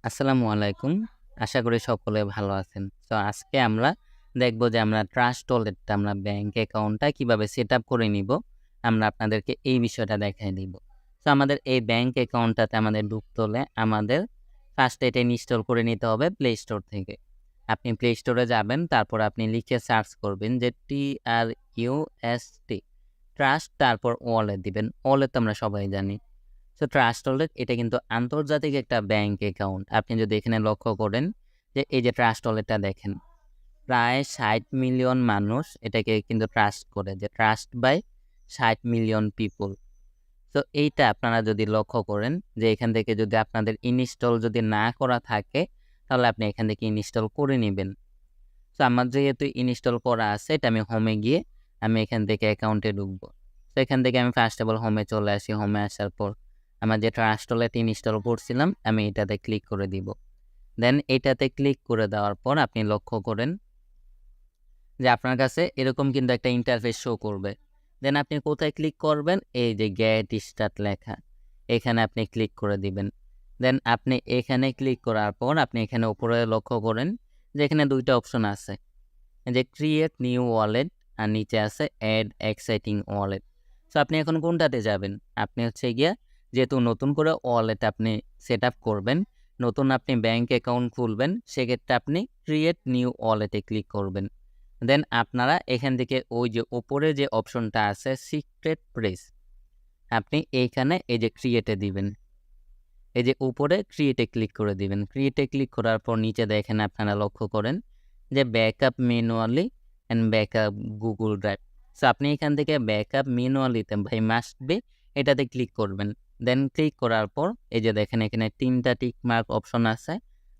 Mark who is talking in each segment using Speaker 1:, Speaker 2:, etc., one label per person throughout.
Speaker 1: আসসালামু আলাইকুম। আশা করি সকলে ভালো আছেন। তো আজকে আমরা দেখব যে আমরা ট্রাস্ট ওয়ালেটটা আমরা ব্যাংক অ্যাকাউন্টটা কিভাবে সেটআপ করে নিব। আমরা আপনাদেরকে এই বিষয়টা দেখায় দিব। তো আমাদের এই ব্যাংক অ্যাকাউন্টটাতে আমাদের ঢুকতে হলে আমাদের ফার্স্ট এটা ইনস্টল করে নিতে হবে প্লে স্টোর থেকে। আপনি প্লে স্টোরে যাবেন, তারপর আপনি লিখে সার্চ করবেন যে TRUST ট্রাস্ট তারপর ওয়ালেট দিবেন। ওয়ালেট তো আমরা সবাই জানি। সো ট্রাস্ট ওয়ালেট এটা কিন্তু আন্তর্জাতিক একটা ব্যাংক অ্যাকাউন্ট। আপনি যদি এখানে লক্ষ্য করেন যে এই যে ট্রাস্ট ওয়ালেটটা দেখেন, প্রায় ৬০ মিলিয়ন মানুষ এটাকে কিন্তু ট্রাস্ট করে, যে ট্রাস্ট বাই ৬০ মিলিয়ন পিপল। তো এইটা আপনারা যদি লক্ষ্য করেন যে এখান থেকে যদি আপনাদের ইনস্টল যদি না করা থাকে, তাহলে আপনি এখান থেকে ইনস্টল করে নিবেন। সো আমার যেহেতু ইনস্টল করা আছে, এটা আমি হোমে গিয়ে আমি এখান থেকে অ্যাকাউন্টে ঢুকবো। তো এখান থেকে আমি ফার্স্ট অফ অল হোমে চলে আসি। হোমে আসার পর আমার যে ট্রাস্ট ওয়ালেট ইনস্টল করছিলাম আমি এটাতে ক্লিক করে দিব। দেন এটাতে ক্লিক করে দেওয়ার পর আপনি লক্ষ্য করেন যে আপনার কাছে এরকম কিন্তু একটা ইন্টারফেস শো করবে। দেন আপনি কোথায় ক্লিক করবেন? এই যে গেট স্টার্ট লেখা, এখানে আপনি ক্লিক করে দিবেন। দেন আপনি এখানে ক্লিক করার পর আপনি এখানে উপরে লক্ষ্য করেন যে এখানে ২ টা অপশন আছে। এই যে ক্রিয়েট নিউ ওয়ালেট আর নিচে আছে অ্যাড এক্সাইটিং ওয়ালেট। সো আপনি এখন কোনটাতে যাবেন? আপনি হচ্ছে গিয়া যেহেতু নতুন করে ওয়ালেট আপনি সেটআপ করবেন, নতুন আপনি ব্যাংক অ্যাকাউন্ট খুলবেন, সেক্ষেত্রে আপনি ক্রিয়েট নিউ ওয়ালেটে ক্লিক করবেন। দেন আপনারা এখান থেকে ওই যে উপরে যে অপশনটা আছে সিক্রেট প্রেস, আপনি এইখানে এই যে ক্রিয়েটে দিবেন। এই যে উপরে ক্রিয়েটে ক্লিক করে দিবেন। ক্রিয়েটে ক্লিক করার পর নিচে দেখেন আপনারা লক্ষ্য করেন যে backup manually and backup Google drive. So আপনি এখান থেকে ব্যাকআপ ম্যানুয়ালিতে ভাই মাস্ট বি এটাতে ক্লিক করবেন। দেন ক্লিক করার পর এই যে দেখেন এখানে ৩ টা টিক মার্ক অপশন আছে।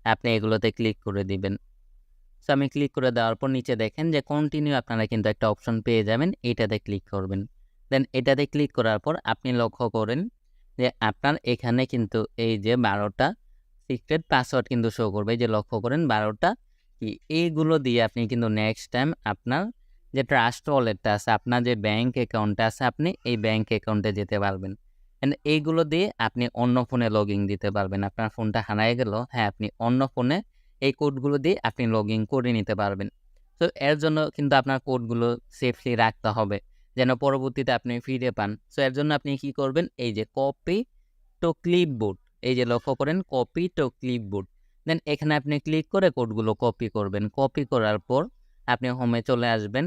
Speaker 1: আপনি এগুলোতে ক্লিক করে দিবেন। সো আমি ক্লিক করে দেওয়ার পর নিচে দেখেন যে কন্টিনিউ আপনারা কিন্তু একটা অপশন পেয়ে যাবেন। এটাতে ক্লিক করবেন। দেন এটাতে ক্লিক করার পর আপনি লক্ষ্য করেন যে আপনার এখানে কিন্তু এই যে ১২ টা সিক্রেট পাসওয়ার্ড কিন্তু শো করবে। এই যে লক্ষ্য করেন ১২ টা কি, এইগুলো দিয়ে আপনি কিন্তু নেক্সট টাইম আপনার যে ট্রাস্ট ওয়ালেটটা আছে, আপনার যে ব্যাংক অ্যাকাউন্টটা আছে, আপনি এই ব্যাংক অ্যাকাউন্টে যেতে পারবেন। অ্যান্ড এইগুলো দিয়ে আপনি অন্য ফোনে লগইন দিতে পারবেন। আপনার ফোনটা হারায় গেল, হ্যাঁ, আপনি অন্য ফোনে এই কোডগুলো দিয়ে আপনি লগইন করে নিতে পারবেন। তো এর জন্য কিন্তু আপনার কোডগুলো সেফলি রাখতে হবে, যেন পরবর্তীতে আপনি ফিরে পান। সো এর জন্য আপনি কি করবেন? এই যে কপি টু ক্লিপবোর্ড, এই যে লক্ষ্য করেন কপি টু ক্লিপবোর্ড। দেন এখানে আপনি ক্লিক করে কোডগুলো কপি করবেন। কপি করার পর আপনি হোমে চলে আসবেন।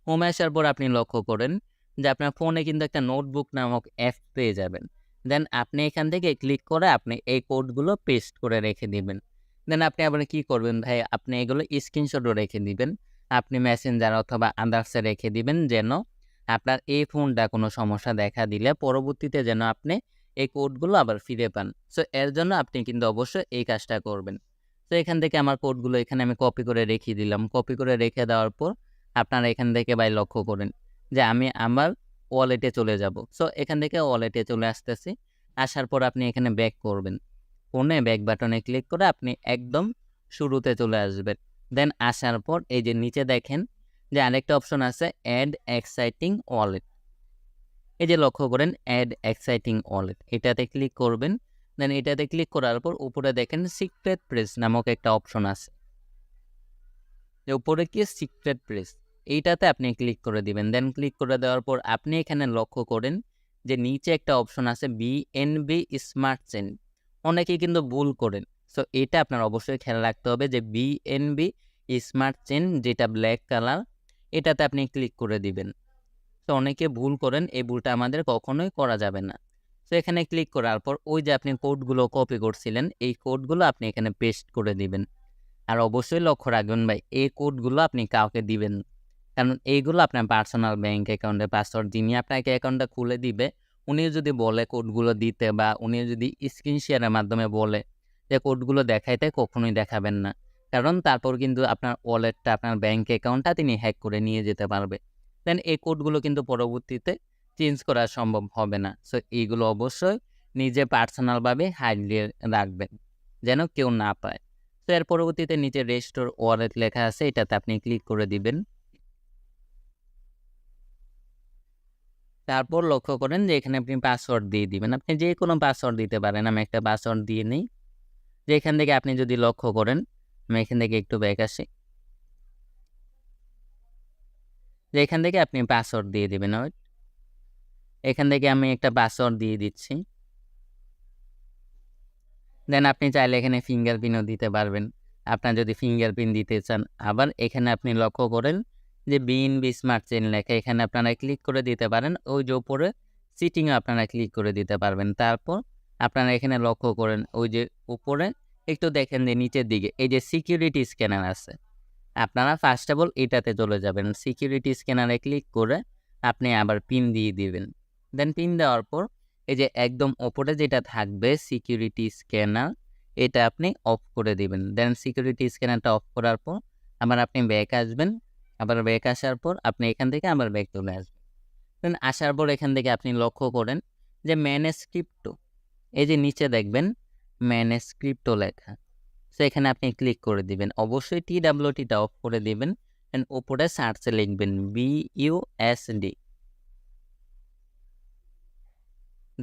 Speaker 1: হোমে আসার পর আপনি লক্ষ্য করেন যে আপনার ফোনে কিন্তু একটা নোটবুক নামক অ্যাপ পেয়ে যাবেন। দেন আপনি এখান থেকে ক্লিক করে আপনি এই কোডগুলো পেস্ট করে রেখে দিবেন। দেন আপনি আবার কি করবেন ভাই? আপনি এগুলো স্ক্রিনশটও রেখে দিবেন। আপনি মেসেঞ্জার অথবা আদার্সে রেখে দিবেন, যেন আপনার এই ফোনটা কোনো সমস্যা দেখা দিলে পরবর্তীতে যেন আপনি এই কোডগুলো আবার ফিরে পান। সো এর জন্য আপনি কিন্তু অবশ্যই এই কাজটা করবেন। তো এখান থেকে আমার কোডগুলো এখানে আমি কপি করে রেখে দিলাম। কপি করে রেখে দেওয়ার পর আপনারা এখান থেকে ভাই লক্ষ্য করেন যে আমি আমার ওয়ালেটে চলে যাব। সো এখান থেকে ওয়ালেটে চলে আসতেছি। আসার পর আপনি এখানে ব্যাক করবেন। ফোনে ব্যাক বাটনে ক্লিক করে আপনি একদম শুরুতে চলে আসবেন। দেন আসার পর এই যে নিচে দেখেন যে আরেকটা অপশন আছে অ্যাড এক্সাইটিং ওয়ালেট। এই যে লক্ষ্য করেন অ্যাড এক্সাইটিং ওয়ালেট, এটাতে ক্লিক করবেন। দেন এটাতে ক্লিক করার পর উপরে দেখেন সিক্রেট প্রেস নামক একটা অপশন আছে। যে উপরে কি সিক্রেট প্রেস, এইটাতে আপনি ক্লিক করে দিবেন। দেন ক্লিক করে দেওয়ার পর আপনি এখানে লক্ষ্য করেন যে নিচে একটা অপশন আছে বিএনবি স্মার্ট চেইন। অনেকেই কিন্তু ভুল করেন। সো এটা আপনার অবশ্যই খেয়াল রাখতে হবে যে বিএনবি স্মার্ট চেইন যেটা ব্ল্যাক কালার, এটাতে আপনি ক্লিক করে দিবেন। তো অনেকে ভুল করেন, এই ভুলটা আমাদের কখনোই করা যাবে না। তো এখানে ক্লিক করার পর ওই যে আপনি কোডগুলো কপি করছিলেন, এই কোডগুলো আপনি এখানে পেস্ট করে দিবেন। আর অবশ্যই লক্ষ্য রাখবেন ভাই, এই কোডগুলো আপনি কাউকে দিবেন না। কারণ এইগুলো আপনার পার্সোনাল ব্যাংক অ্যাকাউন্টের পাসওয়ার্ড। যিনি আপনাকে অ্যাকাউন্টটা খুলে দিবে, উনিও যদি বলে কোডগুলো দিতে বা উনিও যদি স্ক্রিন শেয়ারের মাধ্যমে বলে যে কোডগুলো দেখাইতে, কখনোই দেখাবেন না। কারণ তারপর কিন্তু আপনার ওয়ালেটটা, আপনার ব্যাংক অ্যাকাউন্টটা তিনি হ্যাক করে নিয়ে যেতে পারবে। দেন এই কোডগুলো কিন্তু পরবর্তীতে চেঞ্জ করা সম্ভব হবে না। সো এইগুলো অবশ্যই নিজে পার্সোনালভাবে হাইড দিয়ে রাখবেন, যেন কেউ না পায়। তো এর পরবর্তীতে নিচে রেস্টোর ওয়ালেট লেখা আছে, এটাতে আপনি ক্লিক করে দিবেন। তারপর লক্ষ্য করেন যে এখানে আপনি পাসওয়ার্ড দিয়ে দিবেন। আপনি যে কোনো পাসওয়ার্ড দিতে পারেন। আমি একটা পাসওয়ার্ড দিয়ে নেই। যে এখান থেকে আপনি যদি লক্ষ্য করেন, আমি এখান থেকে একটু ব্যাক আসি। যে এখান থেকে আপনি পাসওয়ার্ড দিয়ে দিবেন। এখান থেকে আমি একটা পাসওয়ার্ড দিয়ে দিচ্ছি। দেন আপনি চাইলে এখানে ফিঙ্গারপ্রিন্টও দিতে পারবেন। আপনার যদি ফিঙ্গারপ্রিন্ট দিতে চান, আবার এখানে আপনি লক্ষ্য করেন যে বিএনবি স্মার্ট চেইন লেখা, এখানে আপনারা ক্লিক করে দিতে পারেন। ওই যে উপরে সিটিংয়ে আপনারা ক্লিক করে দিতে পারবেন। তারপর আপনারা এখানে লক্ষ্য করেন ওই যে উপরে একটু দেখেন যে নিচের দিকে এই যে সিকিউরিটি স্ক্যানার আছে। আপনারা ফার্স্ট অফ অল এটাতে চলে যাবেন। সিকিউরিটি স্ক্যানারে ক্লিক করে আপনি আবার পিন দিয়ে দিবেন। দেন পিন দেওয়ার পর এই যে একদম ওপরে যেটা থাকবে সিকিউরিটি স্ক্যানার, এটা আপনি অফ করে দিবেন। দেন সিকিউরিটি স্ক্যানারটা অফ করার পর আবার আপনি ব্যাক আসবেন। আবার ব্যাক আসার পর আপনি এখান থেকে আবার ব্যাক চলে আসবেন। দেন আসার পর এখান থেকে আপনি লক্ষ্য করেন যে ম্যানেজ ক্রিপ্টো, এই যে নিচে দেখবেন ম্যানেজ ক্রিপ্টো লেখা। সো এখানে আপনি ক্লিক করে দিবেন। অবশ্যই TWT-টা অফ করে দিবেন। দেন উপরে সার্চে লিখবেন BUSD।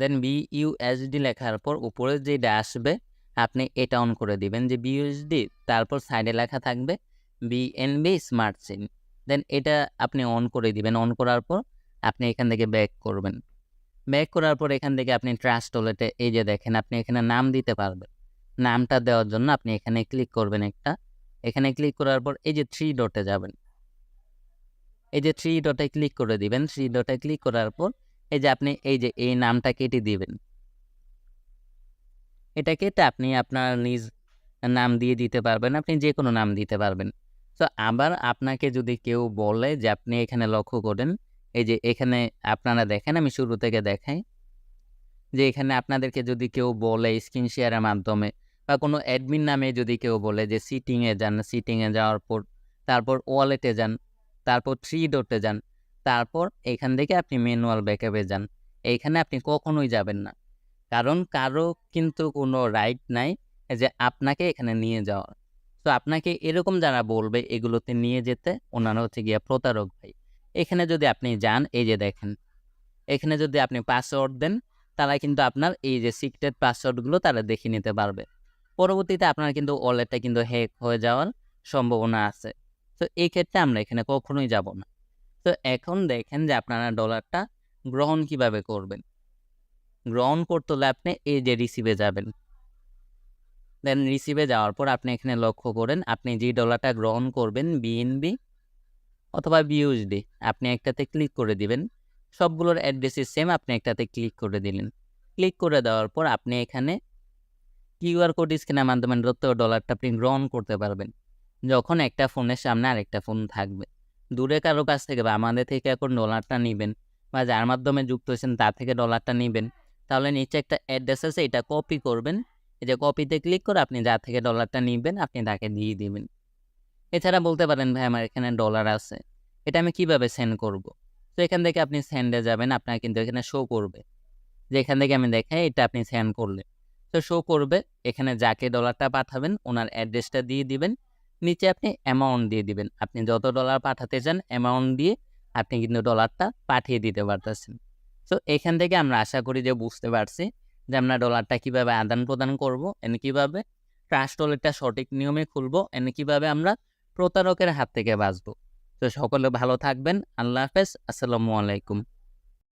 Speaker 1: দেন BUSD লেখার পর উপরে যেটা আসবে আপনি এটা অন করে দিবেন যে BUSD, তারপর সাইডে লেখা থাকবে BNB স্মার্ট চেইন। দেন এটা আপনি অন করে দিবেন। অন করার পর আপনি এখান থেকে ব্যাক করবেন। ব্যাক করার পর এখান থেকে আপনি ট্রাস্ট ওয়ালেটে এই যে দেখেন আপনি এখানে নাম দিতে পারবেন। নামটা দেওয়ার জন্য আপনি এখানে ক্লিক করবেন একটা। এখানে ক্লিক করার পর এই যে 3 ডটে যাবেন। এই যে 3 ডটে ক্লিক করে দিবেন। 3 ডটে ক্লিক করার পর এই যে আপনি এই যে এই নামটা কেটে দিবেন। এটা কেটে আপনি আপনার নিজ নাম দিয়ে দিতে পারবেন। আপনি যেকোনো নাম দিতে পারবেন। তো আবার আপনাকে যদি কেউ বলে যে আপনি এখানে লক্ষ্য করেন, এই যে এখানে আপনারা দেখেন আমি শুরু থেকে দেখাই। যে এখানে আপনাদেরকে যদি কেউ বলে স্ক্রিন শেয়ারের মাধ্যমে বা কোনো অ্যাডমিন নামে যদি কেউ বলে যে সিটিংয়ে যান, সিটিংয়ে যাওয়ার পর তারপর ওয়ালেটে যান, তারপর 3 ডটে যান, তারপর এখান থেকে আপনি ম্যানুয়াল ব্যাকআপে যান। এইখানে আপনি কখনোই যাবেন না। কারণ কারো কিন্তু কোনো রাইট নাই যে আপনাকে এখানে নিয়ে যাওয়ার। তো আপনাকে এরকম যারা বলবে এগুলোতে নিয়ে যেতে, ওনারা হচ্ছে গিয়া প্রতারক ভাই। এখানে যদি আপনি যান, এই যে দেখেন, এখানে যদি আপনি পাসওয়ার্ড দেন, তারা কিন্তু আপনার এই যে সিক্রেট পাসওয়ার্ডগুলো তারা দেখে নিতে পারবে। পরবর্তীতে আপনার কিন্তু ওয়ালেটটা কিন্তু হ্যাক হয়ে যাওয়ার সম্ভাবনা আছে। তো এই ক্ষেত্রে আমরা এখানে কখনোই যাব না। তো এখন দেখেন যে আপনারা ডলারটা গ্রহণ কিভাবে করবেন। গ্রহণ করতে হলে আপনি এই যে রিসিভে যাবেন। দেন রিসিভে যাওয়ার পর আপনি এখানে লক্ষ্য করেন আপনি যে ডলারটা গ্রহণ করবেন BNB অথবা BUSD, আপনি একটাতে ক্লিক করে দিবেন। সবগুলোর অ্যাড্রেসই সেম, আপনি একটাতে ক্লিক করে দিলেন। ক্লিক করে দেওয়ার পর আপনি এখানে কিউআর কোড স্ক্যানের মাধ্যমে ডলারটা আপনি গ্রহণ করতে পারবেন। যখন একটা ফোনের সামনে আরেকটা ফোন থাকবে, দূরে কারো কাছ থেকে বা আমাদের থেকে এখন ডলারটা নিবেন বা যার মাধ্যমে যুক্ত হয়েছেন তার থেকে ডলারটা নিবেন, তাহলে নিচে একটা অ্যাড্রেস আছে, এটা কপি করবেন। এই যে কপিতে ক্লিক করে আপনি যার থেকে ডলারটা নিবেন আপনি তাকে দিয়ে দিবেন। এছাড়া বলতে পারেন ভাই আমার এখানে ডলার আছে, এটা আমি কিভাবে সেন্ড করব? তো এখান থেকে আপনি সেন্ডে যাবেন, আপনার কিন্তু এখানে শো করবে যে এখান থেকে আমি দেখাই এটা আপনি সেন্ড করলে। তো শো করবে এখানে যাকে ডলারটা পাঠাবেন ওনার অ্যাড্রেসটা দিয়ে দিবেন। নিচে আপনি অ্যামাউন্ট দিয়ে দিবেন। আপনি যত ডলার পাঠাতে চান অ্যামাউন্ট দিয়ে আপনি কিন্তু ডলারটা পাঠিয়ে দিতে পারতেছেন। তো এখান থেকে আমরা আশা করি যে বুঝতে পারছি যে আমরা ডলারটা কিভাবে আদান-প্রদান করব, এন্ড কিভাবে ট্রাস্ট ওয়ালেটটা সঠিক নিয়মে খুলব, এন্ড কিভাবে আমরা প্রতারকের হাত থেকে বাঁচব। তো সকলে ভালো থাকবেন। আল্লাহ হাফেজ। আসসালামু আলাইকুম।